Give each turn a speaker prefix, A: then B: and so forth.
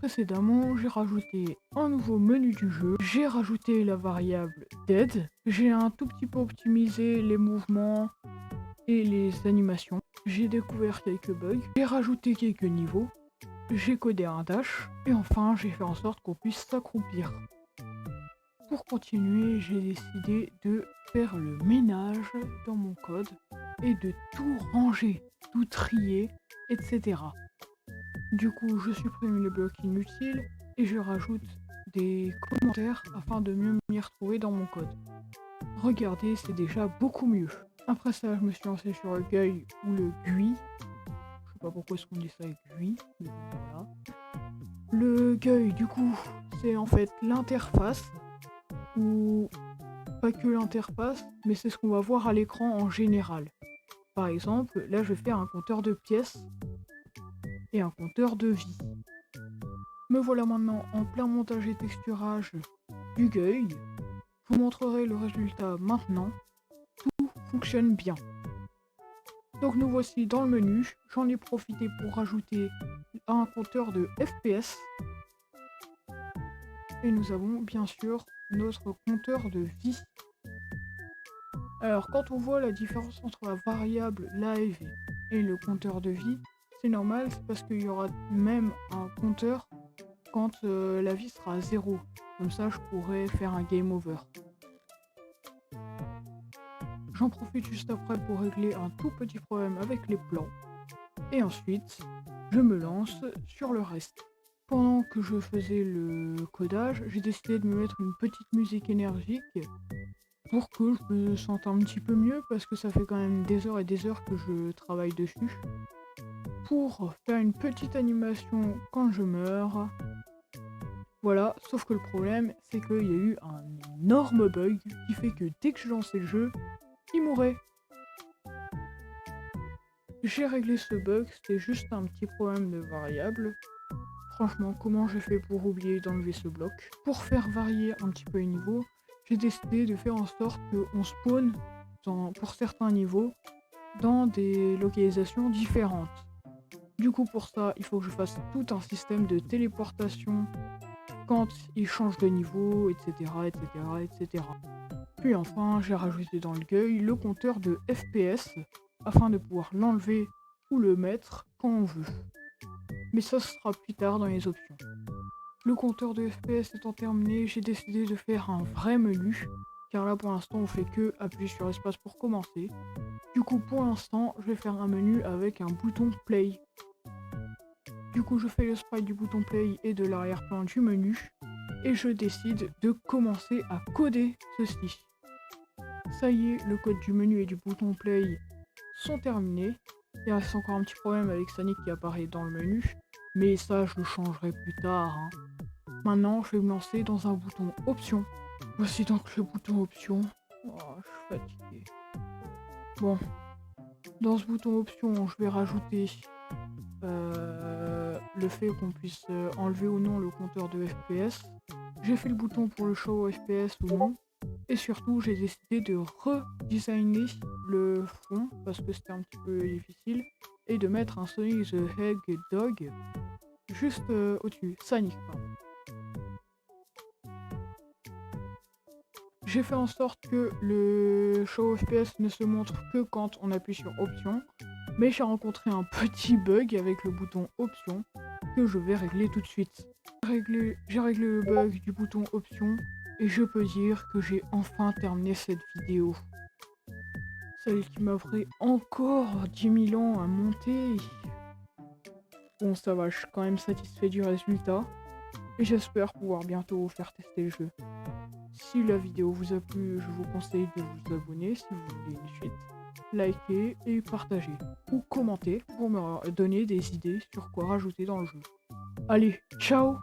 A: Précédemment, j'ai rajouté un nouveau menu du jeu, j'ai rajouté la variable dead, j'ai un tout petit peu optimisé les mouvements et les animations, j'ai découvert quelques bugs, j'ai rajouté quelques niveaux, j'ai codé un dash, et enfin j'ai fait en sorte qu'on puisse s'accroupir. Pour continuer, j'ai décidé de faire le ménage dans mon code et de tout ranger, tout trier, etc. Du coup, je supprime les blocs inutiles et je rajoute des commentaires afin de mieux m'y retrouver dans mon code. Regardez, c'est déjà beaucoup mieux. Après ça, je me suis lancé sur le GUI ou le GUI. Je sais pas pourquoi est-ce qu'on dit ça avec GUI, mais bon, voilà. Le GUI, du coup, c'est en fait l'interface, ou pas que l'interface, mais c'est ce qu'on va voir à l'écran en général. Par exemple, là, je vais faire un compteur de pièces et un compteur de vie. Me voilà maintenant en plein montage et texturage du GUI. Je vous montrerai le résultat maintenant. Tout fonctionne bien. Donc nous voici dans le menu. J'en ai profité pour rajouter un compteur de FPS. Et nous avons bien sûr notre compteur de vie. Alors quand on voit la différence entre la variable live et le compteur de vie, c'est normal, c'est parce qu'il y aura même un compteur quand la vie sera à 0. Comme ça, je pourrais faire un game over. J'en profite juste après pour régler un tout petit problème avec les plans. Et ensuite, je me lance sur le reste. Pendant que je faisais le codage, j'ai décidé de me mettre une petite musique énergique pour que je me sente un petit peu mieux parce que ça fait quand même des heures et des heures que je travaille dessus. Pour faire une petite animation quand je meurs. Voilà, sauf que le problème, c'est qu'il y a eu un énorme bug qui fait que dès que je lançais le jeu, il mourait. J'ai réglé ce bug, c'était juste un petit problème de variable. Franchement, comment j'ai fait pour oublier d'enlever ce bloc? Pour faire varier un petit peu les niveaux, j'ai décidé de faire en sorte qu'on spawn, pour certains niveaux, dans des localisations différentes. Du coup, pour ça, il faut que je fasse tout un système de téléportation quand il change de niveau, etc., etc., etc. Puis enfin, j'ai rajouté dans le GUI le compteur de FPS afin de pouvoir l'enlever ou le mettre quand on veut. Mais ça sera plus tard dans les options. Le compteur de FPS étant terminé, j'ai décidé de faire un vrai menu, car là pour l'instant on fait que appuyer sur espace pour commencer. Du coup pour l'instant, je vais faire un menu avec un bouton play. Du coup je fais le sprite du bouton play et de l'arrière-plan du menu, et je décide de commencer à coder ceci. Ça y est, le code du menu et du bouton play sont terminés. Il reste encore un petit problème avec Sonic qui apparaît dans le menu, mais ça je le changerai plus tard. Maintenant, je vais me lancer dans un bouton option. Voici donc le bouton option. Oh, je suis fatigué. Bon, dans ce bouton option, je vais rajouter le fait qu'on puisse enlever ou non le compteur de FPS. J'ai fait le bouton pour le show FPS ou non. Et surtout, j'ai décidé de redesigner le fond parce que c'était un petit peu difficile. Et de mettre un Sonic the Hedgehog juste au-dessus. Sonic, pardon. J'ai fait en sorte que le show FPS ne se montre que quand on appuie sur option. Mais j'ai rencontré un petit bug avec le bouton option que je vais régler tout de suite. J'ai réglé le bug du bouton option et je peux dire que j'ai enfin terminé cette vidéo. Celle qui m'a pris encore 10 000 ans à monter. Bon ça va, je suis quand même satisfait du résultat. Et j'espère pouvoir bientôt vous faire tester le jeu. Si la vidéo vous a plu, je vous conseille de vous abonner si vous voulez une suite. Likez et partagez. Ou commentez pour me donner des idées sur quoi rajouter dans le jeu. Allez, ciao!